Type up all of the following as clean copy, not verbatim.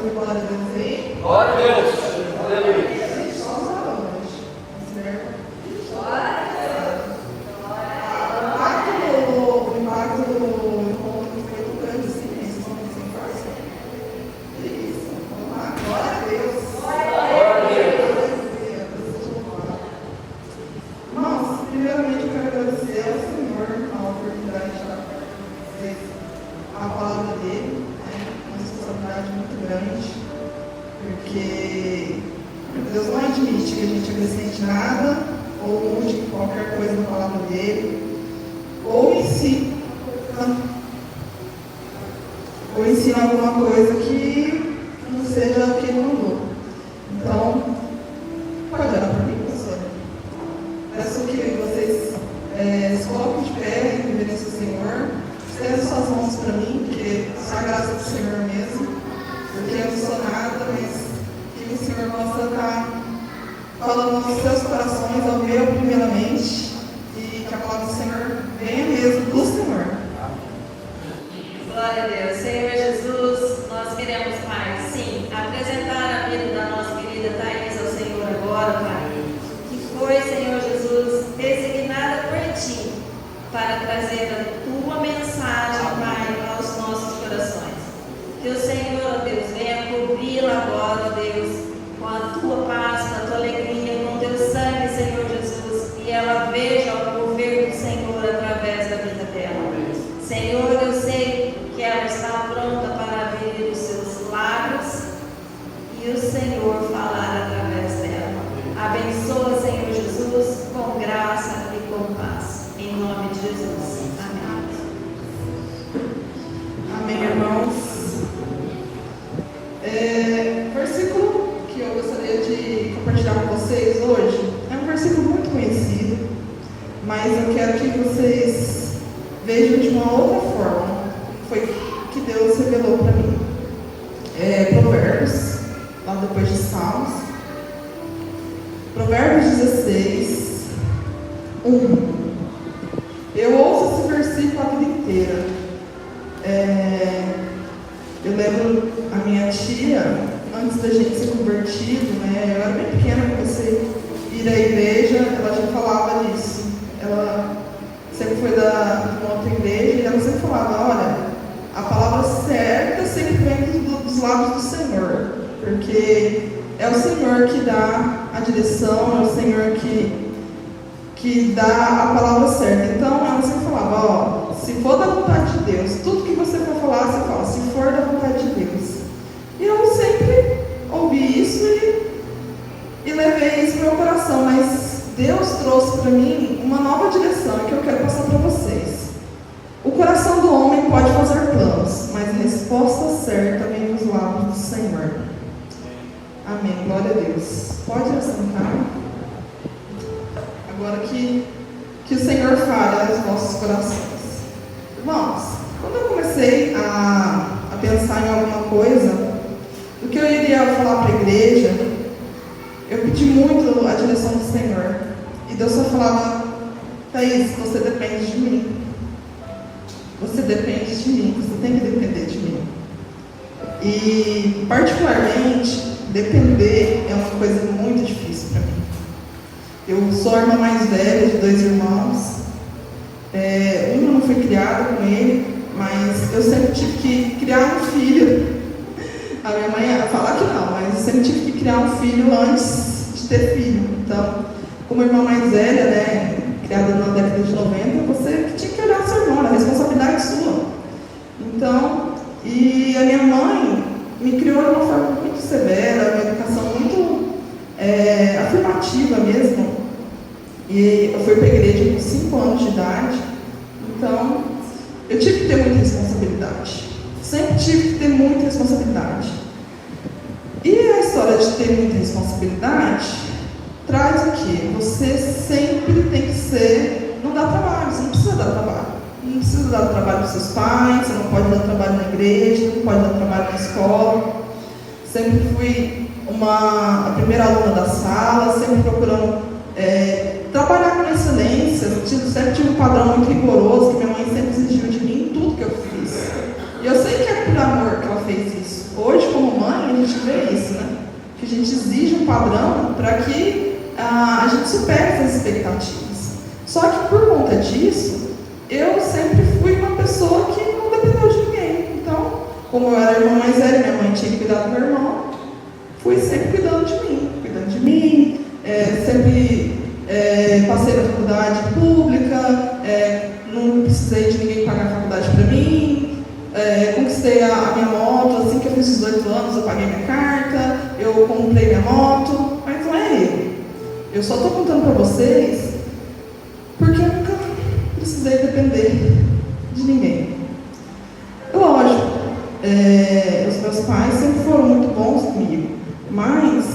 glória a Deus aí? Glória a Deus. Aleluia. O impacto do encontro foi tão grande assim, esse momento sem força. Isso, vamos lá, glória a Deus. Irmãos, primeiramente eu quero agradecer ao Senhor a oportunidade de estar com a palavra dele, uma responsabilidade muito grande, porque Deus não admite que a gente acrescente nada ou mude qualquer coisa na palavra dele, ou ensina alguma coisa que não seja o que ele mandou. Então, pode orar por mim, pastor? Peço que vocês se coloquem de pé em reverência ao Senhor, estendam suas mãos para mim, porque só a graça do Senhor mesmo, porque eu não sou nada, mas que o Senhor possa estar falando nos seus corações, ao meu primeiramente, e que a palavra do Senhor venha mesmo do Senhor. Glória a Deus. Senhor Jesus, nós queremos, Pai, sim, apresentar a vida da nossa querida Thaís ao Senhor agora, Pai, que foi, Senhor Jesus, designada por Ti para trazer a Tua mensagem, Pai, aos nossos corações. Que o Senhor, Deus, venha cobri-la agora, Deus, com a Tua paz, com a Tua alegria, com o Teu sangue, Senhor Jesus, e ela veja o mover do Senhor através da vida dela. Senhor, eu sei que ela está pronta para abrir os seus lábios e o Senhor falar através dela. Abençoa, Senhor Jesus, com graça e com paz. Em nome de Jesus. Amém. Amém, irmãos. Versículo que eu gostaria de compartilhar com vocês hoje é um versículo muito conhecido, mas eu quero que vocês vejam de uma outra forma. Foi que Deus revelou para mim. Provérbios, lá depois de Salmos. Provérbios 16, 1. Eu ouço esse versículo a vida inteira. Eu lembro a minha tia, antes da gente ser convertido, né? Eu era bem pequena, comecei a ir à igreja, ela já falava disso. Ela sempre foi de uma outra igreja e ela sempre falava, olha, a palavra certa sempre vem dos lábios do Senhor, porque é o Senhor que dá a direção, é o Senhor que dá a palavra certa. Então ela sempre falava, se for da vontade de Deus, tudo que você for falar, você fala, se for da vontade de Deus. E eu sempre ouvi isso e levei isso para o meu coração, mas Deus trouxe para mim uma nova direção que eu quero passar para vocês. O coração do homem pode fazer planos, mas a resposta certa vem dos lábios do Senhor. Amém. Glória a Deus. Pode assentar. Agora que o Senhor fale aos nossos corações. Irmãos, quando eu comecei a pensar em alguma coisa, do que eu iria falar para a igreja, eu pedi muito a direção do Senhor. E Deus só falava, Thaís, você depende de mim. Você depende de mim, você tem que depender de mim. E, particularmente, depender é uma coisa muito difícil para mim. Eu sou a irmã mais velha de 2 irmãos. Uma não fui criada com ele, mas eu sempre tive que criar um filho. A minha mãe fala que não, mas eu sempre tive que criar um filho antes de ter filho. Então, como irmã mais velha, né, criada na década de 90, você que tinha que olhar seu irmão, a responsabilidade sua. Então, e a minha mãe me criou de uma forma muito severa, uma educação muito afirmativa mesmo. E eu fui para a igreja com 5 anos de idade, então eu tive que ter muita responsabilidade. Sempre tive que ter muita responsabilidade. E a história de ter muita responsabilidade traz o quê? Você sempre tem que ser, não dá trabalho, você não precisa dar trabalho. Não precisa dar trabalho para seus pais, você não pode dar trabalho na igreja, não pode dar trabalho na escola. Sempre fui a primeira aluna da sala, sempre procurando trabalhar com excelência. Sempre tive um padrão muito rigoroso que minha mãe sempre exigiu de mim em tudo que eu fiz. E eu sei que é por amor que ela fez isso. Hoje, como mãe, a gente vê isso, né? Que a gente exige um padrão para que a gente supere essas expectativas. Só que por conta disso, eu sempre fui uma pessoa que não dependeu de ninguém. Então, como eu era a irmã mais velha, minha mãe tinha que cuidar do meu irmão, fui sempre cuidando de mim, sempre passei na faculdade pública, não precisei de ninguém pagar a faculdade para mim, conquistei a minha moto, assim que eu fiz 18 anos eu paguei minha carta, eu comprei minha moto, mas não é eu. Eu só estou contando para vocês porque eu nunca precisei depender de ninguém. Lógico, os meus pais sempre foram muito bons comigo, mas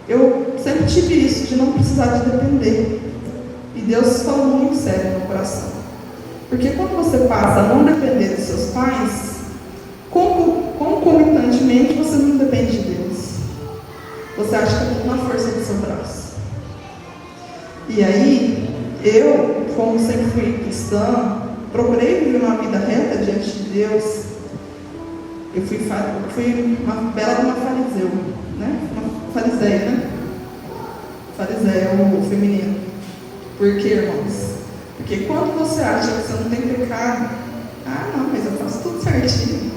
eu sempre tive isso, de não precisar de depender. E Deus falou muito sério no meu coração. Porque quando você passa a não depender dos seus pais, concomitantemente você não depende de Deus. Você acha que é tudo na força do seu braço. E aí, eu, como sempre fui cristã, procurei viver uma vida reta diante de Deus. Eu fui uma bela de uma fariseu, né? Uma fariseia, né? Fariseia, o feminino. Por quê, irmãos? Porque quando você acha que você não tem pecado, não, mas eu faço tudo certinho.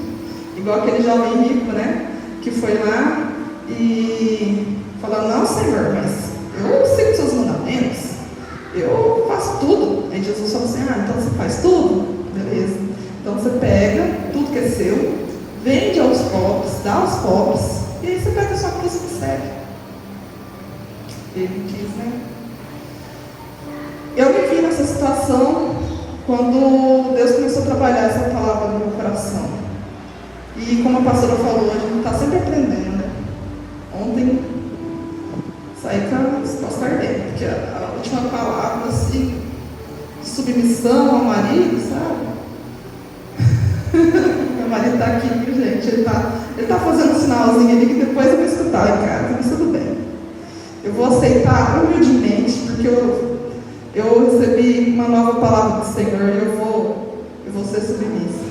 Igual aquele jovem rico, né? Que foi lá e falou, não, Senhor, mas eu sigo seus mandamentos, eu faço tudo. Aí Jesus falou assim, então você faz tudo? Beleza. Então você pega tudo que é seu, vende aos pobres, dá aos pobres, e aí você pega a sua cruz e me segue. Ele diz, né? Eu me vi nessa situação quando Deus começou a trabalhar essa palavra no meu coração. E como a pastora falou, a gente está sempre aprendendo, né? Ontem saí com a resposta ardente, porque a última palavra, assim, de submissão ao marido, sabe? Meu marido está aqui, viu, gente? Ele tá fazendo um sinalzinho ali que depois eu vou escutar em casa, mas tudo bem. Eu vou aceitar humildemente, porque eu recebi uma nova palavra do Senhor e eu vou ser submissa.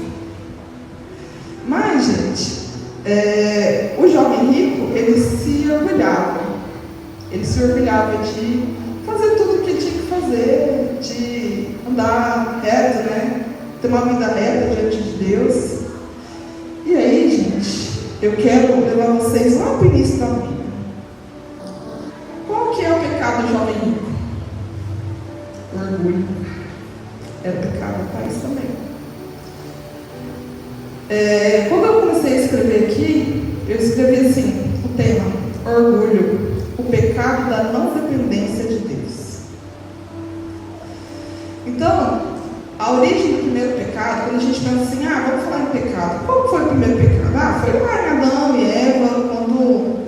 Mas, gente, o jovem rico, ele se orgulhava. Ele se orgulhava de fazer tudo o que ele tinha que fazer, de andar reto, né? Ter uma vida reta diante de Deus. E aí, gente, eu quero levar vocês lá para o início da Bíblia. Qual que é o pecado do jovem rico? O orgulho. Era pecado do país também. Quando eu comecei a escrever aqui, eu escrevi assim, o tema, orgulho, o pecado da não dependência de Deus. Então, a origem do primeiro pecado, quando a gente pensa assim, vamos falar em pecado, qual foi o primeiro pecado? Foi lá em Adão e Eva, quando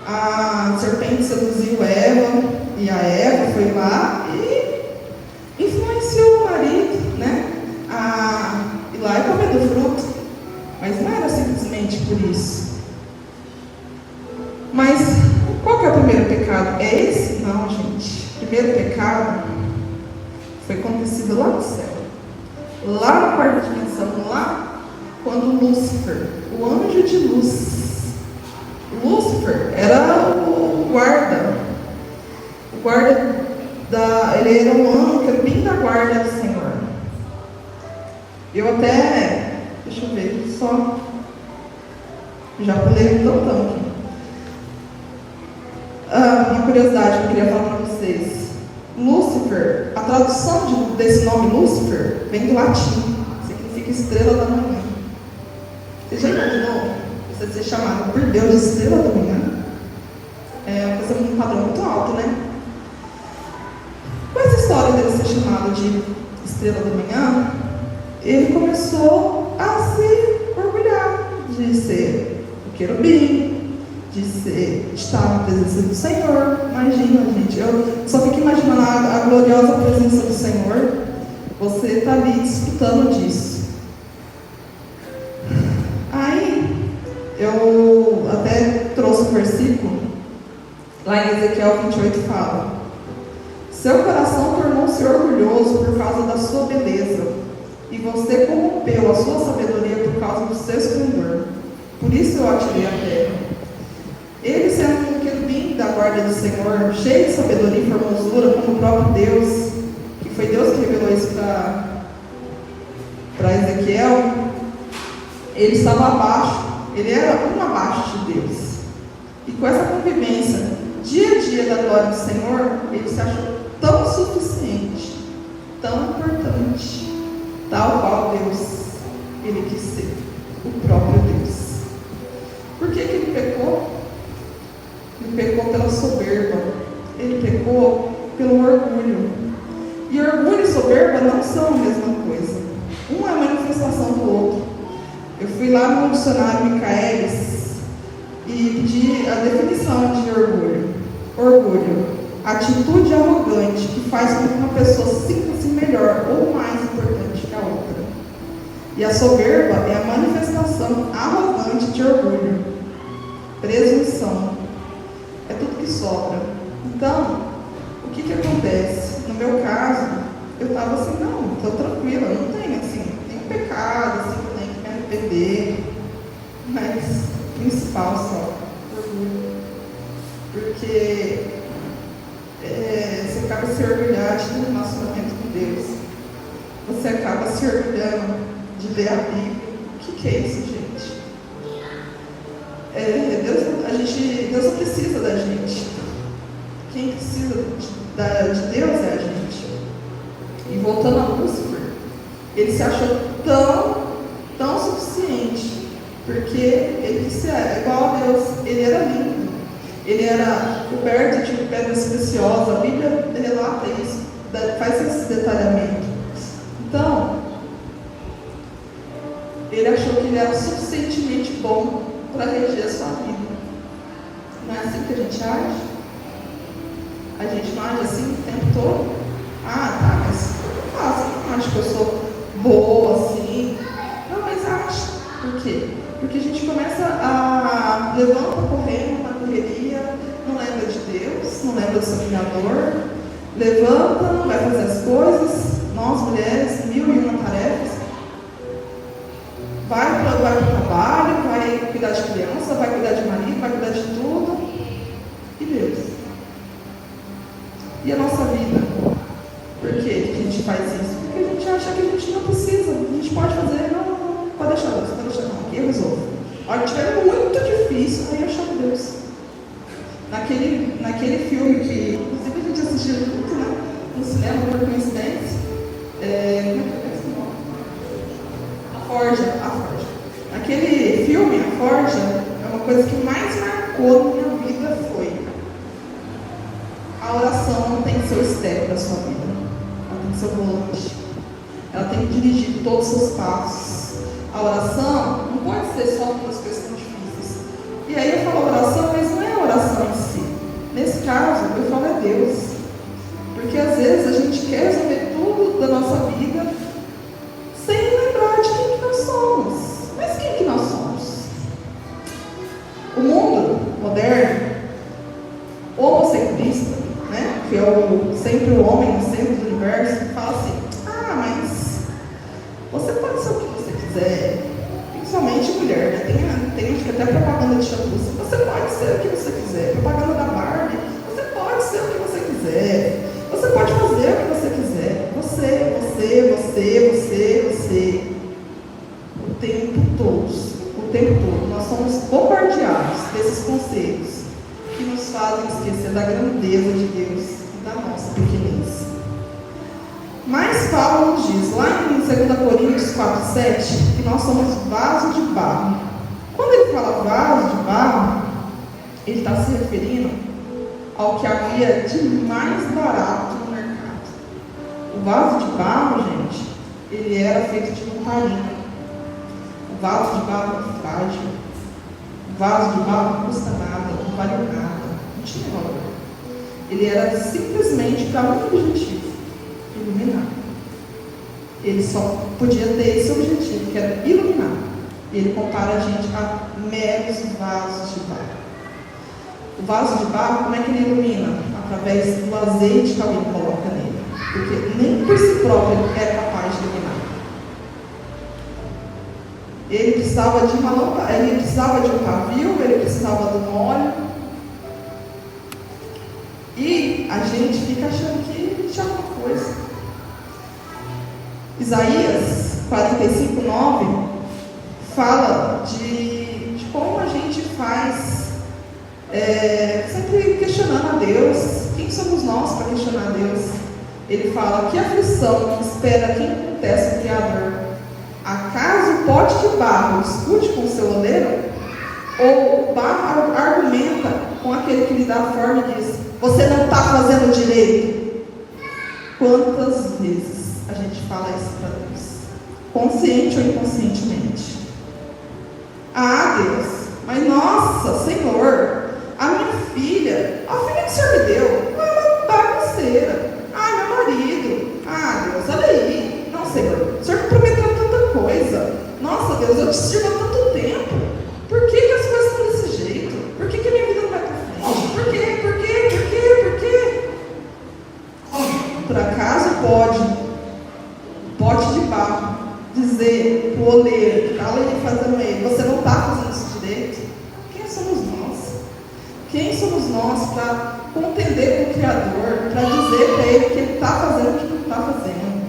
a serpente seduziu Eva, e a Eva foi lá e influenciou o marido, né? A ir lá e comer do fruto. Mas não era simplesmente por isso. Mas qual que é o primeiro pecado? É esse? Não, gente. O primeiro pecado foi acontecido lá no céu. Lá na quarta dimensão, lá quando Lúcifer, o anjo de luz, Lúcifer era o guarda. O guarda ele era um anjo, era bem da guarda do Senhor. Eu até... Deixa eu ver, só. Já pulei um tantão aqui. Uma curiosidade que eu queria falar para vocês. Lúcifer, a tradução desse nome Lúcifer vem do latim. Significa estrela da manhã. Você já imaginou você ser chamado por Deus de estrela da manhã? É uma coisa, um padrão muito alto, né? Com essa história dele ser chamado de estrela da manhã, ele começou a se orgulhar de ser o querubim, de estar na presença do Senhor. Imagina, gente, eu só fico imaginando a gloriosa presença do Senhor. Você está ali desfrutando disso. Aí, eu até trouxe um versículo, lá em Ezequiel 28 fala: seu coração tornou-se orgulhoso por causa da sua beleza, e você corrompeu a sua sabedoria por causa do seu esplendor. Por isso eu atirei a pedra. Ele, sendo um querubim da guarda do Senhor, cheio de sabedoria e formosura, como o próprio Deus, que foi Deus que revelou isso para Ezequiel, ele estava abaixo, ele era um abaixo de Deus. E com essa convivência, dia a dia da glória do Senhor, ele se achou tão suficiente, tão importante, tal qual Deus ele quis ser, o próprio Deus. Por que ele pecou? Ele pecou pela soberba, ele pecou pelo orgulho. E orgulho e soberba não são a mesma coisa. Um é a manifestação do outro. Eu fui lá no dicionário Michaelis e pedi a definição de orgulho. Orgulho, atitude arrogante que faz com que uma pessoa sinta-se melhor ou mais importante que a outra. E a soberba é a manifestação arrogante de orgulho. Presunção. É tudo que sobra. Então, o que acontece? No meu caso, eu estava assim, não, estou tranquila, não tenho assim, nenhum pecado, assim, que eu tenho que me arrepender. Mas, o principal só, orgulho. Porque você acaba se orgulhando do relacionamento com Deus. Você acaba se orgulhando de ler a Bíblia. O que é isso, gente? Deus não precisa da gente. Quem precisa de Deus é a gente. E voltando a Lúcifer, ele se achou tão suficiente, porque ele quis ser igual a Deus. Ele era lindo, ele era coberto de pedras preciosas. A Bíblia relata isso, faz esse detalhamento. Então, ele achou que ele era suficientemente bom para reger a sua vida. Não é assim que a gente age? A gente não age assim o tempo todo? Ah, tá, mas eu não faço, eu não acho que eu sou boa assim. Não, mas acho. Por quê? Porque a gente começa a levanta correndo na correria, não lembra de Deus, não lembra do seu Criador, levanta, não vai fazer as coisas, nós mulheres, 1001 tarefas. Vai para o trabalho, vai cuidar de criança, vai cuidar de marido, vai cuidar de tudo. E Deus? E a nossa vida? Por que a gente faz isso? Porque a gente acha que a gente não precisa. A gente pode fazer, não, pode deixar Deus, pode deixar não, aqui eu resolvo. A hora que estiver muito difícil, aí eu chamo Deus. Naquele filme que, inclusive, a gente assistiu junto, né? No cinema, por coincidência. A Forja. Aquele filme, A Forja, é uma coisa que mais marcou na minha vida foi: a oração não tem que ser o step da sua vida, ela tem que ser o volante, ela tem que dirigir todos os seus passos. A oração não pode ser só quando as coisas estão difíceis. E aí eu falo oração, mas não é a oração em si. Nesse caso, eu falo é Deus. Porque às vezes a gente quer resolver tudo da nossa vida sem lembrar de quem que nós somos. Mas quem que nós somos? O mundo moderno, homossexualista, né, que é sempre o homem no centro do universo, fala assim: ah, mas você pode ser o que você quiser, principalmente mulher, né? Tem até propaganda de shampoo. Você pode ser o que você quiser. Propaganda da Barbie, você pode ser o que você quiser. Você pode fazer o que você quiser. Você. O tempo todo. Nós somos bombardeados desses conselhos que nos fazem esquecer da grandeza de Deus e da nossa pequenez. Mas Paulo nos diz, lá em 2 Coríntios 4,7, que nós somos vaso de barro. Quando ele fala vaso de barro, ele está se referindo ao que havia de mais barato no mercado. O vaso de barro, gente, ele era feito de montaria. O vaso de barro é frágil. O vaso de barro não custa nada, não vale nada, não tinha valor. Ele era simplesmente para um objetivo: iluminar. Ele só podia ter esse objetivo, que era iluminar. E ele compara a gente a meros vasos de barro. O vaso de barro, como é que ele ilumina? Através do azeite que alguém coloca nele. Porque nem por si próprio ele é capaz de iluminar. ele precisava de uma lâmpada, ele precisava de um pavio, ele precisava de um óleo. E a gente fica achando que já é uma coisa. Isaías 45:9 fala de como a gente faz, sempre questionando a Deus. Quem somos nós para questionar a Deus? Ele fala: que aflição espera quem contesta o Criador? Acaso o pote de barro discute com o seu oleiro? Ou o barro argumenta com aquele que lhe dá a forma e diz: você não está fazendo direito? Quantas vezes a gente fala isso para Deus? Consciente ou inconscientemente? Ah, Deus, mas nossa, Senhor, a minha filha, a filha que o Senhor me deu, é uma bagunceira. Ah, meu marido, ah, Deus, olha aí. Não, Senhor, o Senhor me prometeu tanta coisa. Nossa, Deus, eu te sirvo há tanto tempo. Por que as coisas estão desse jeito? Por que a minha vida não vai para frente? Por quê? Por acaso pote de barro dizer para o oleiro que está ali fazendo ele: você não está fazendo isso direito? Quem somos nós? Quem somos nós para contender com o Criador, para dizer para ele que ele está fazendo o que não está fazendo?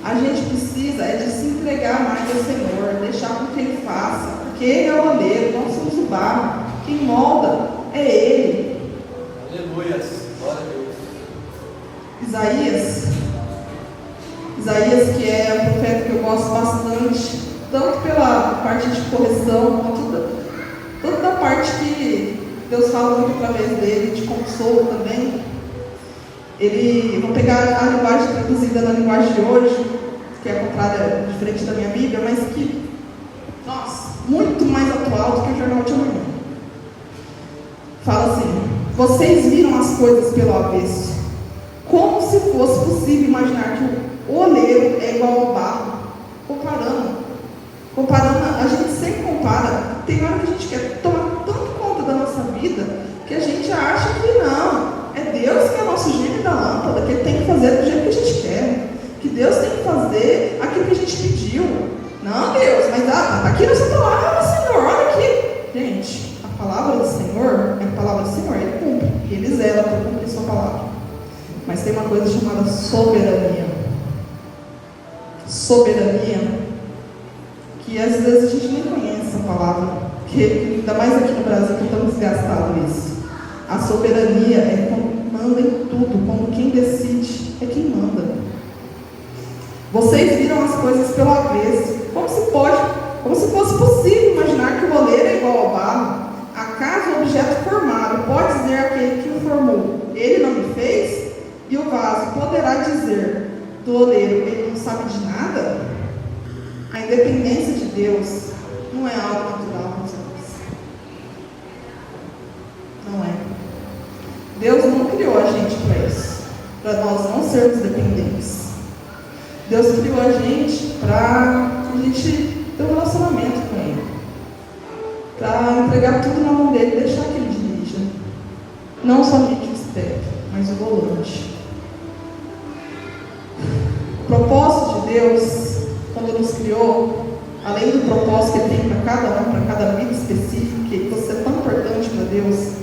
A gente precisa de se entregar mais ao Senhor, deixar com que Ele faça, porque Ele é o oleiro, nós somos o barro, quem molda é Ele. Aleluia, glória a Deus. Isaías, que é um profeta que eu gosto bastante, tanto pela parte de correção, quanto tanto da parte que Deus fala muito através dele, de consolo também. Vou pegar a linguagem traduzida na linguagem de hoje, que é contrária, diferente da minha Bíblia, mas que, nossa, muito mais atual do que o jornal de amanhã. Fala assim: vocês viram as coisas pelo avesso, como se fosse possível imaginar que o oleiro é igual ao barro. Comparando, a gente sempre compara. Tem hora que a gente quer tomar tanto conta da nossa vida que a gente acha que não. É Deus que é o nosso gênio da lâmpada, que Ele tem que fazer do jeito que a gente quer, que Deus tem que fazer aquilo que a gente pediu. Não, Deus, mas está aqui nessa palavra, Senhor, olha aqui. Gente, a palavra do Senhor é a palavra do Senhor, Ele cumpre, e Ele zela para cumprir sua palavra. Mas tem uma coisa chamada soberania. Soberania, que às vezes a gente nem conhece essa palavra, que ainda mais aqui no Brasil que estamos desgastados nisso. A soberania é quando manda em tudo, quando quem decide é quem manda. Vocês viram as coisas pelo avesso, como se fosse possível imaginar que o oleiro é igual ao barro. Acaso o objeto formado pode dizer àquele que o formou: ele não me fez? E o vaso poderá dizer do oleiro: ele não sabe de nada? A independência de Deus não é algo natural para nós. Não é. Deus não criou a gente para isso, para nós não sermos dependentes. Deus criou a gente para a gente ter um relacionamento com Ele, para entregar tudo na mão dele e deixar que Ele dirija. Não somente o espectro, mas o volante. O propósito de Deus, quando nos criou, além do propósito que Ele tem para cada um, para cada vida específica, que você é tão importante para Deus,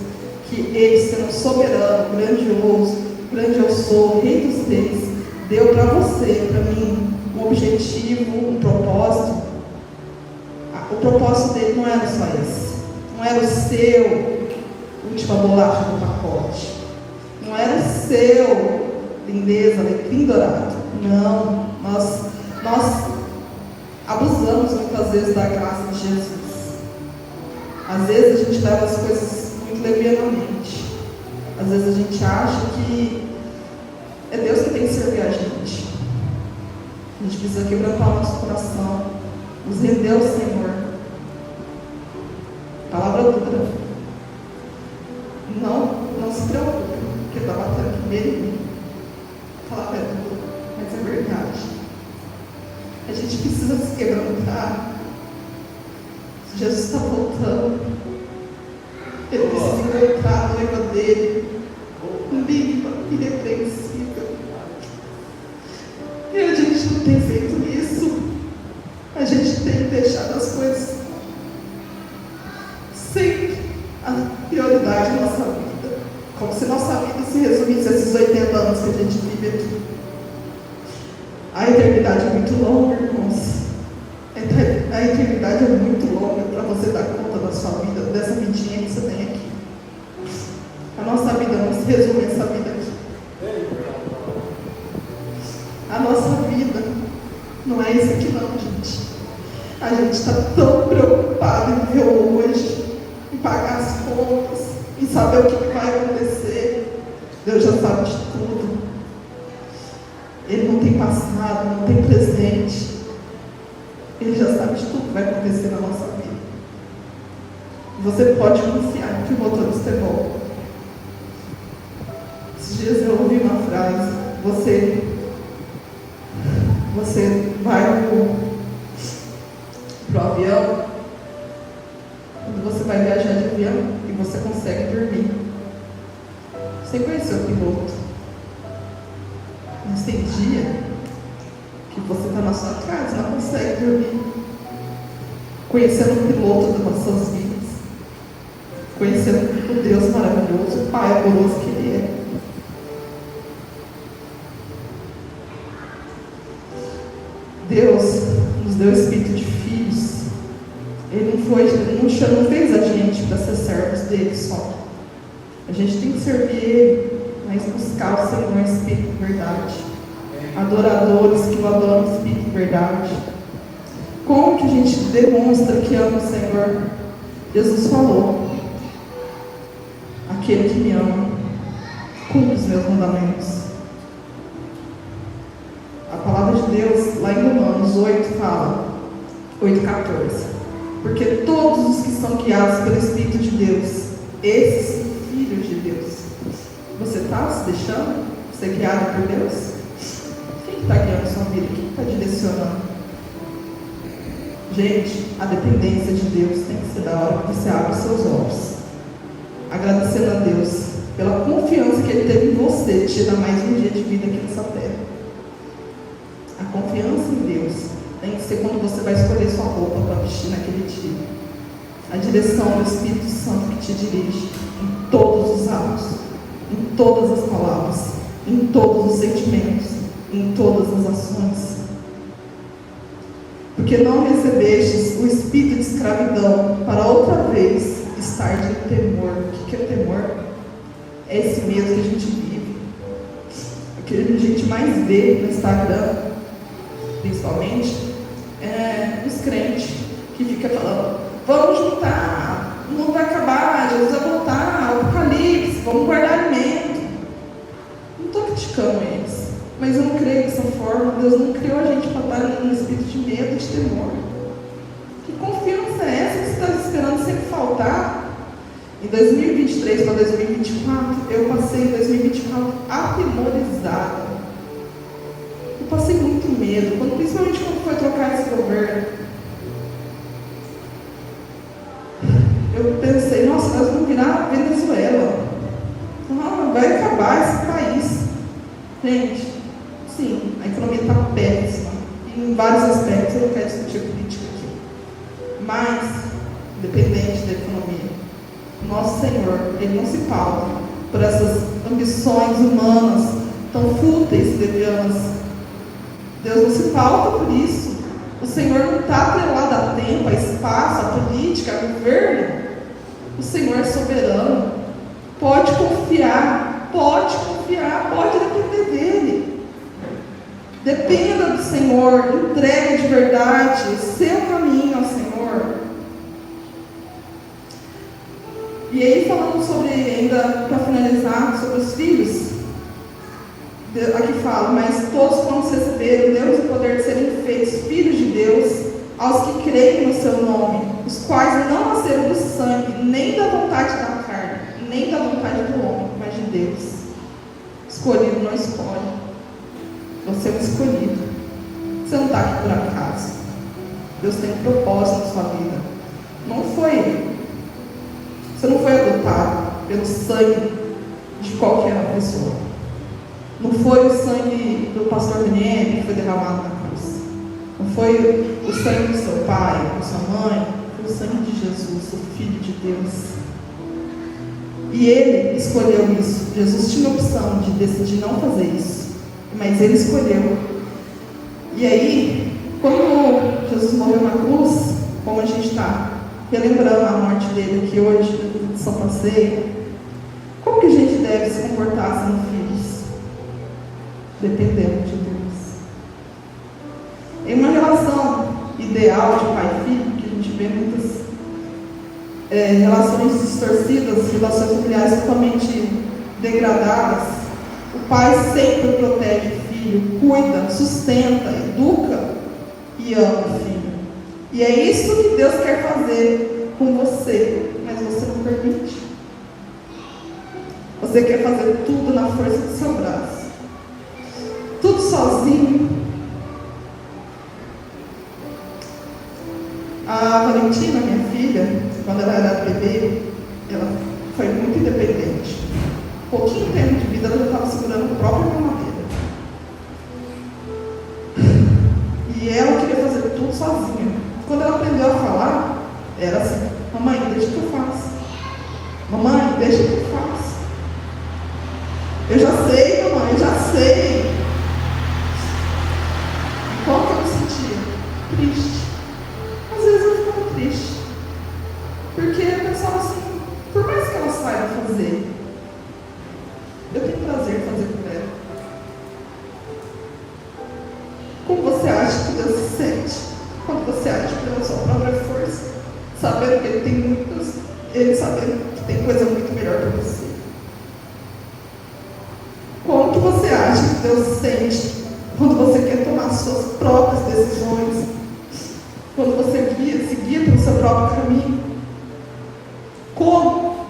que Ele, sendo soberano, grandioso, grande eu sou, Rei dos Reis, deu para você, para mim, um objetivo, um propósito. O propósito dele não era só esse. Não era o seu última bolacha do pacote. Não era o seu lindeza, alecrim dourado. Não. Nós abusamos muitas vezes da graça de Jesus. Às vezes a gente leva as coisas muito levianamente. Às vezes a gente acha que é Deus que tem que servir a gente. A gente precisa quebrantar o nosso coração, nos render ao Senhor. Palavra dura. Não se preocupe, porque está batendo aqui nele. A palavra é dura, mas é verdade. A gente precisa se quebrantar. Jesus está voltando. Ele precisa encontrar a noiva dele, limpa, irrepreensível. E a gente não tem feito isso. A gente tem deixado as coisas a prioridade da nossa vida. Como se nossa vida se resumisse a esses 80 anos que a gente vive aqui. A eternidade é muito longa, irmãos. A eternidade é muito longa para você dar conta da sua vida, dessa vidinha que você tem aqui. A nossa vida não se resume a essa vida aqui. A nossa vida não é isso aqui não, gente. A gente está tão preocupado em viver o hoje, em pagar as contas, em saber o que vai acontecer. Deus já sabe de tudo. Ele não tem passado, não tem presente. Ele já sabe de tudo que vai acontecer na nossa vida. Você pode confiar que o motorista é bom. Esses dias eu ouvi uma frase: você vai pro avião, quando você vai viajar de avião e você consegue dormir. Você conheceu o piloto. Mas tem dia que você está na sua casa e não consegue dormir. Conhecendo o piloto das nossas vidas. Conhecendo o Deus maravilhoso, o Pai amoroso que Ele é. Deus nos deu espírito de filhos. Ele não fez a gente para ser servos dele só. A gente tem que servir Ele, mas buscar o Senhor em espírito de verdade. Adoradores que o adoram em espírito de verdade. Como que a gente demonstra que ama o Senhor? Jesus falou: aquele que me ama, cumpre os meus mandamentos. A palavra de Deus, lá em Romanos 8, fala, 8,14. Porque todos os que são guiados pelo Espírito de Deus, esses são filhos de Deus. Você está se deixando ser guiado por Deus? Quem está guiando a sua vida? Quem está direcionando? Gente, a dependência de Deus tem que ser da hora que você abre os seus olhos. Agradecendo a Deus pela confiança que Ele teve em você de te dar mais um dia de vida aqui nessa terra. A confiança em Deus tem que ser quando você vai escolher sua roupa para vestir naquele dia. A direção do Espírito Santo que te dirige em todos os atos, em todas as palavras, em todos os sentimentos, em todas as ações. Porque não recebestes o espírito de escravidão para outra vez estar de temor. O que é temor? É esse medo que a gente vive. O que a gente mais vê no Instagram, principalmente, os crentes que ficam falando: vamos juntar, não vai acabar, Jesus vai voltar, Apocalipse, vamos guardar alimento. Não estou criticando eles, mas eu não creio dessa forma. Deus não criou a gente para estar num espírito de medo, de temor. Que confiança é essa que você está esperando sempre faltar? Em 2023 para 2024, eu passei em 2024 atemorizada. Eu passei muito medo, principalmente quando foi trocar esse governo. Eu pensei: nossa, nós vamos virar Venezuela. Vai acabar esse país. Gente, sim, a economia está péssima. Em vários aspectos, eu não quero discutir política aqui. Mas, independente da economia, nosso Senhor, Ele não se pauta por essas ambições humanas tão fúteis e levianas. Deus não se pauta por isso. O Senhor não está atrelado a tempo, a espaço, a política, a governo. O Senhor é soberano. Pode confiar, pode depender dEle. Dependa do Senhor, entregue de verdade seu caminho ao Senhor. E aí, falando sobre, ainda para finalizar, sobre os filhos, aqui fala: mas todos quando receberam Deus o poder de serem feitos filhos de Deus, aos que creem no seu nome, os quais não nasceram do sangue, nem da vontade da carne, nem da vontade do homem, mas de Deus. Escolhido não escolhe. Você é um escolhido. Você não está aqui por acaso. Deus tem um propósito na sua vida. Você não foi adotado pelo sangue de qualquer pessoa. Não foi o sangue do pastor Daniel que foi derramado na cruz. Não foi o sangue do seu pai, da sua mãe. Foi o sangue de Jesus, o Filho de Deus. E ele escolheu isso. Jesus tinha a opção de decidir não fazer isso, mas ele escolheu. E aí, quando Jesus morreu na cruz, como a gente está relembrando a morte dele aqui hoje, na São Passeio, como que a gente deve se comportar sendo filhos? Dependendo de Deus. Em uma relação ideal de pai e filho, que a gente vê muitas relações distorcidas, relações familiares totalmente degradadas, o pai sempre protege o filho, cuida, sustenta, educa e ama o filho. E é isso que Deus quer fazer com você, mas você não permite. Você quer fazer tudo na força do seu braço, tudo sozinho. A Valentina, minha filha, quando ela era bebê, ela foi muito independente. Pouquinho tempo de vida, ela já estava segurando a própria mamadeira. E ela queria fazer tudo sozinha. Quando ela aprendeu a falar, era assim: mamãe, deixa que eu faço. Mamãe, deixa que eu faço. Eu já sei, mamãe, eu já sei. E como que eu me sentia? Triste. Às vezes eu ficava triste. Porque eu pensava assim, por mais que ela saiba fazer, eu tenho prazer em fazer com ela. Como você acha que Deus se sente quando você age pela sua própria força, sabendo que Ele sabendo que tem coisa muito melhor para você? Como que você acha que Deus se sente quando você quer tomar suas próprias decisões, quando você se guia pelo seu próprio caminho? Como?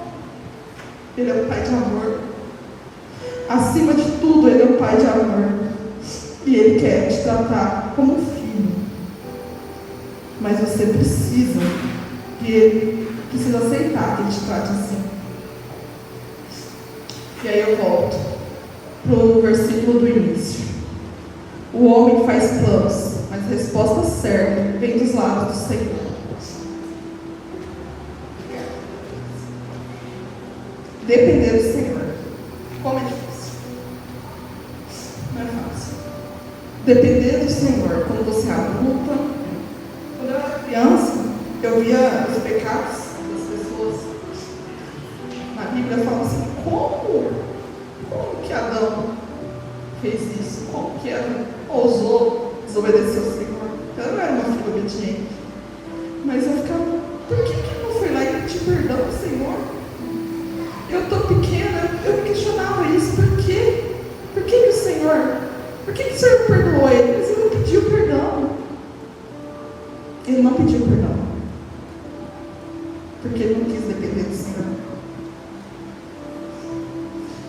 Ele é um pai de amor. Acima de tudo, Ele é um pai de amor. E Ele quer te tratar como um filho. Mas você precisa aceitar que Ele te trate assim. E aí eu volto para o versículo do início. O homem faz planos, mas a resposta certa vem dos lados do Senhor. Depender do Senhor. Como é difícil. Não é fácil. Depender do Senhor. Quando você é adulta. Quando eu era criança, eu via os pecados das pessoas. Na Bíblia fala assim: como que Adão fez isso? Como que Adão ousou desobedecer ao Senhor? Eu não era uma filha obediente. Mas eu ficava: por que ele não foi lá e pediu perdão ao Senhor? Eu estou pequena, eu me questionava isso. Por quê? Por que o Senhor? Por que o Senhor perdoou ele? Mas ele não pediu perdão. Ele não pediu perdão. Porque ele não quis depender do Senhor.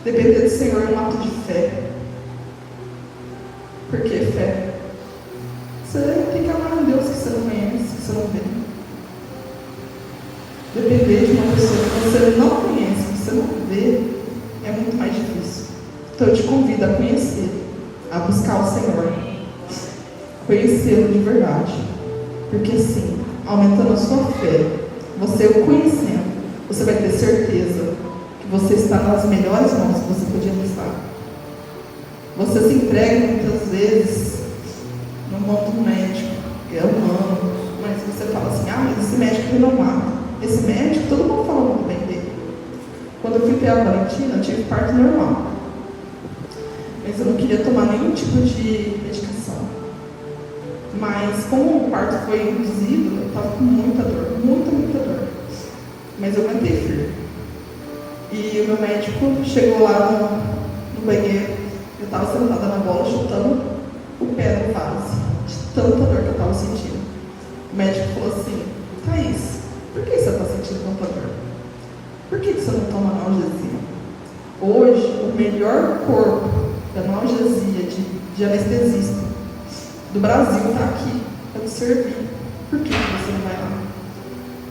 Depender do Senhor é um ato de fé. Por que fé? Você tem que amar a Deus que você não conhece, que você não vê. Depender de uma pessoa que você não conhece, que você não vê, é muito mais difícil. Então eu te convido a conhecer, a buscar o Senhor, conhecê-lo de verdade. Porque assim, aumentando a sua fé, você o conhecendo, você vai ter certeza que você está nas melhores mãos que você podia estar. Você se entrega muitas vezes no mundo médico, que é humano, mas você fala assim: ah, mas esse médico ele não mata. Esse médico, todo mundo fala muito bem dele. Quando eu fui ter a Valentina, eu tive parto normal. Mas eu não queria tomar nenhum tipo de medicação. Mas como o parto foi induzido, eu estava com muita dor, muita dor. Mas eu aguentei firme. E o meu médico chegou lá no banheiro, eu estava sentada na bola, chutando o pé no vaso, de tanta dor que eu estava sentindo. O médico falou assim: Thaís, por que você está sentindo tanta dor? Por que você não toma analgesia? Hoje, o melhor corpo de analgesia, de anestesista do Brasil está aqui para te servir. Por que você não vai lá?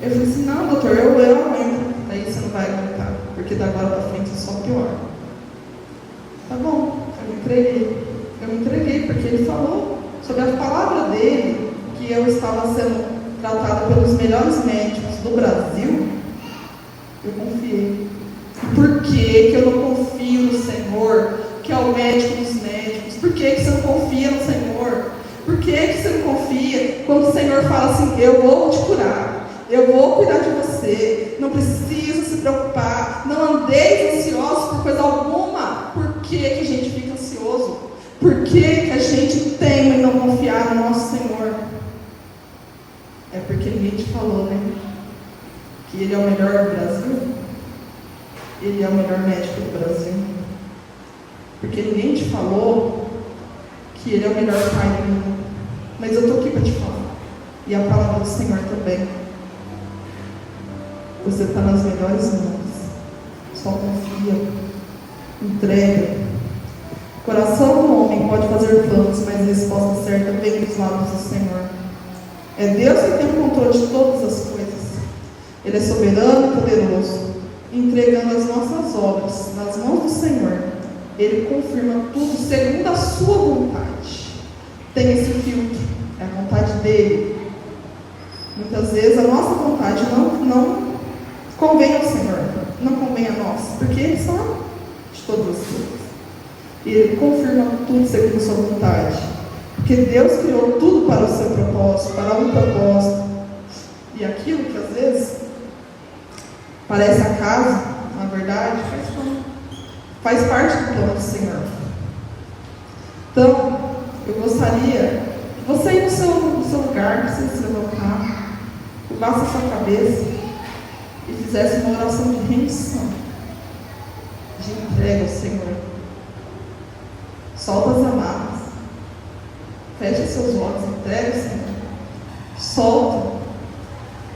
Eu falei assim: não, doutor, eu aguento. Aí você não vai aguentar, porque da agora para frente é só pior. Tá bom, eu me entreguei, porque ele falou sobre a palavra dele, que eu estava sendo tratada pelos melhores médicos do Brasil. Eu confiei. Por que eu não confio no Senhor, que é o médico dos médicos? Por que você não confia no Senhor? Por que você não confia quando o Senhor fala assim: eu vou te curar, eu vou cuidar de você, não precisa se preocupar, não andeis ansiosos por coisa alguma? Por que a gente fica ansioso? Por que a gente teme em não confiar no nosso Senhor? É porque ninguém te falou, né? Que Ele é o melhor do Brasil? Ele é o melhor médico do Brasil? Porque ninguém te falou que Ele é o melhor pai do mundo. Mas eu estou aqui para te falar. E a palavra do Senhor também. Você está nas melhores mãos. Só confia. Entrega. O coração do homem pode fazer planos, mas a resposta certa vem dos lábios do Senhor. É Deus que tem o controle de todas as coisas. Ele é soberano e poderoso, entregando as nossas obras nas mãos do Senhor. Ele confirma tudo segundo a sua vontade. Tem esse filtro, é a vontade dele. Muitas vezes a nossa vontade não convém ao Senhor, não convém a nós, porque Ele sabe de todas as coisas. E Ele confirma tudo segundo a sua vontade. Porque Deus criou tudo para o seu propósito, para um propósito. E aquilo que às vezes parece acaso, na verdade, faz parte do plano do Senhor. Então, eu gostaria que você ir no seu lugar, que você se levantar, curvasse a sua cabeça e fizesse uma oração de rendição, de entrega ao Senhor. Solta as amarras, feche seus olhos, entrega ao Senhor.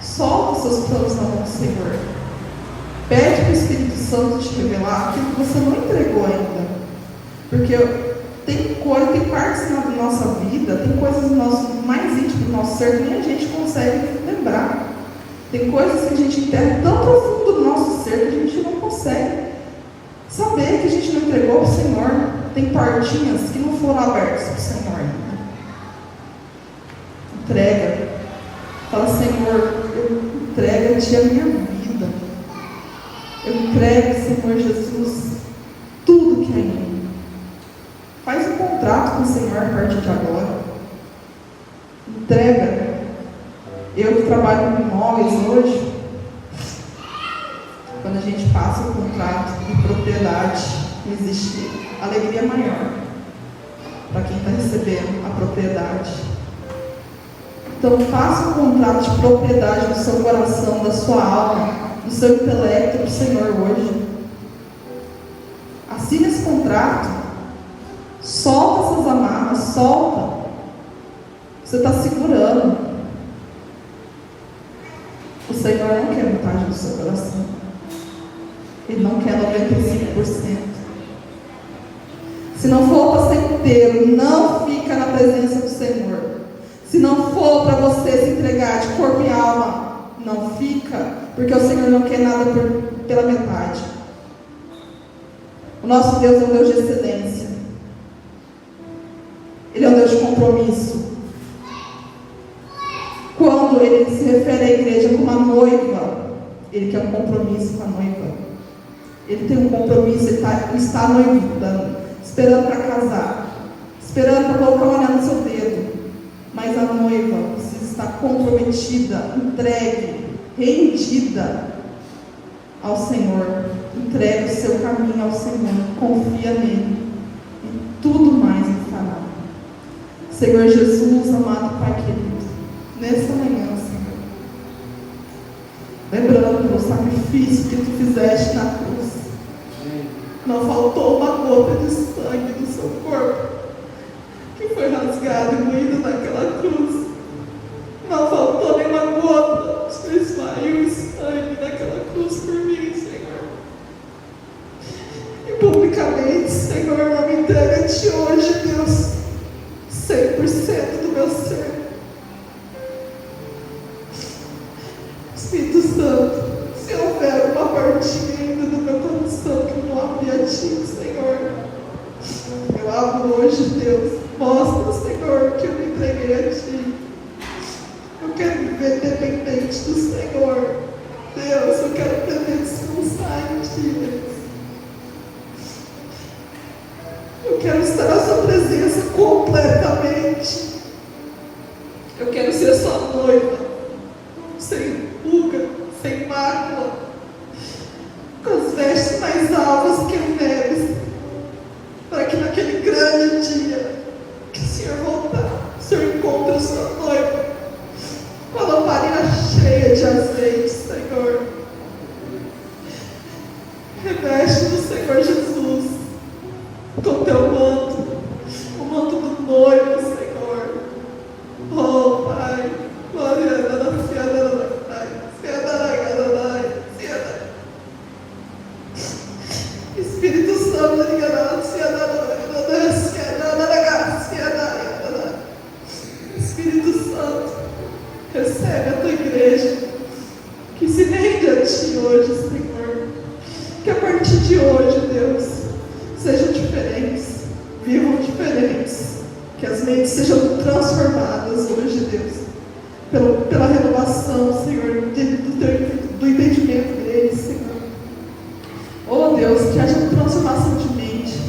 Solta os seus planos na mão do Senhor. Pede para o Espírito Santo te revelar aquilo que você não entregou ainda. Porque tem partes na nossa vida, tem coisas no nosso, mais íntimo do nosso ser que nem a gente consegue lembrar. Tem coisas que a gente enterra tão profundo do nosso ser que a gente não consegue saber que a gente não entregou para o Senhor. Tem partinhas que não foram abertas para o Senhor ainda. Entrega. Fala: Senhor, eu entrego-te a minha vida. Eu entrego, Senhor Jesus, tudo que é em mim. Faz um contrato com o Senhor a partir de agora. Entrega. Eu que trabalho com imóveis hoje, quando a gente passa o contrato de propriedade, existe alegria maior para quem está recebendo a propriedade. Então, faça um contrato de propriedade do seu coração, da sua alma, do seu intelecto para o Senhor hoje. Assine esse contrato. Solta essas amarras, solta. Você está segurando. O Senhor não quer metade do seu coração. Ele não quer 95%. Se não for para ser inteiro, não fica na presença do Senhor. Se não for para você se entregar de corpo e alma, não fica, porque o Senhor não quer nada pela metade. O nosso Deus é um Deus de excelência. Ele é um Deus de compromisso. Quando Ele se refere à igreja como a noiva, Ele quer um compromisso com a noiva. Ele tem um compromisso, Ele está noivando, esperando para casar, esperando para colocar o anel no seu dedo. Mas a noiva precisa estar comprometida, entregue, rendida ao Senhor. Entregue o seu caminho ao Senhor, confia nele, e tudo mais Ele fará. Senhor Jesus, amado Pai querido, nessa manhã, Senhor, lembrando do sacrifício que Tu fizeste na cruz, não faltou uma gota de sangue do seu corpo, que foi rasgado e moído naquela cruz. Não faltou nenhuma gota de esmaio e sangue naquela cruz por mim, Senhor. E publicamente, Senhor, eu me entrego a Ti hoje, Deus, 100% do meu ser. Espírito Santo, se houver uma partinha ainda do meu coração que não abri a Ti, Senhor, eu abro hoje, Deus. Mostra, Senhor, que eu me entreguei a Ti. Eu quero viver dependente do Senhor. Deus, eu quero aprender a descansar em Ti, Deus. estar na sua presença completamente. Eu quero ser sua noiva, sem ruga, sem mácula, com as vestes mais alvas que a neve, para que naquele grande dia que o Senhor voltar, o Senhor encontre a sua noiva com a lamparina cheia de azeite, Senhor. Reveste do Senhor Jesus com teu manto, o manto do noivo, Senhor. Oh, Pai, glória a Deus, Espírito Santo, Espírito Santo, recebe a tua igreja, que se rende a ti hoje, Senhor. Que a partir de hoje, Deus, sejam diferentes, vivam diferentes, que as mentes sejam transformadas hoje, Deus, pela renovação, Senhor, do entendimento deles, Senhor. Oh Deus, que haja uma transformação de mente,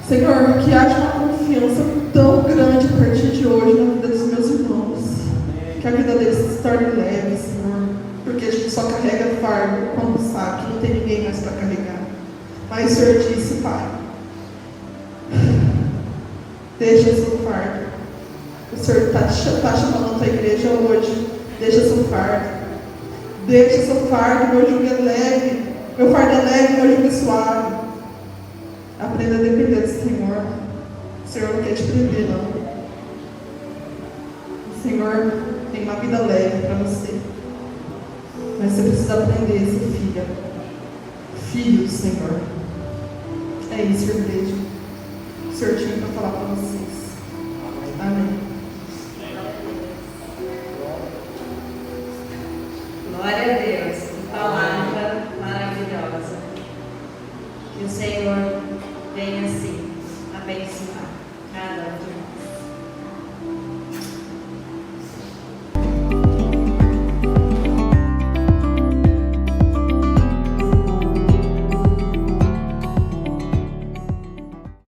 Senhor, que haja uma confiança tão grande a partir de hoje na vida dos meus irmãos, que a vida deles se torne leve, Senhor, porque a gente só carrega fardo quando sabe que não tem ninguém mais para carregar. Mas o Senhor disse, Pai, deixa o seu fardo. O Senhor está chamando a tua igreja hoje. Deixa o seu fardo. Deixa o seu fardo, meu jugo é leve. Meu fardo é leve, meu jugo é suave. Aprenda a depender do Senhor. O Senhor não quer te prender, não. O Senhor tem uma vida leve para você. Mas você precisa aprender a ser filha. Filho do Senhor. É isso, igreja. O Senhor tinha para falar para vocês. Amém. Glória a Deus. Que palavra maravilhosa. Que o Senhor venha assim abençoar cada um de nós.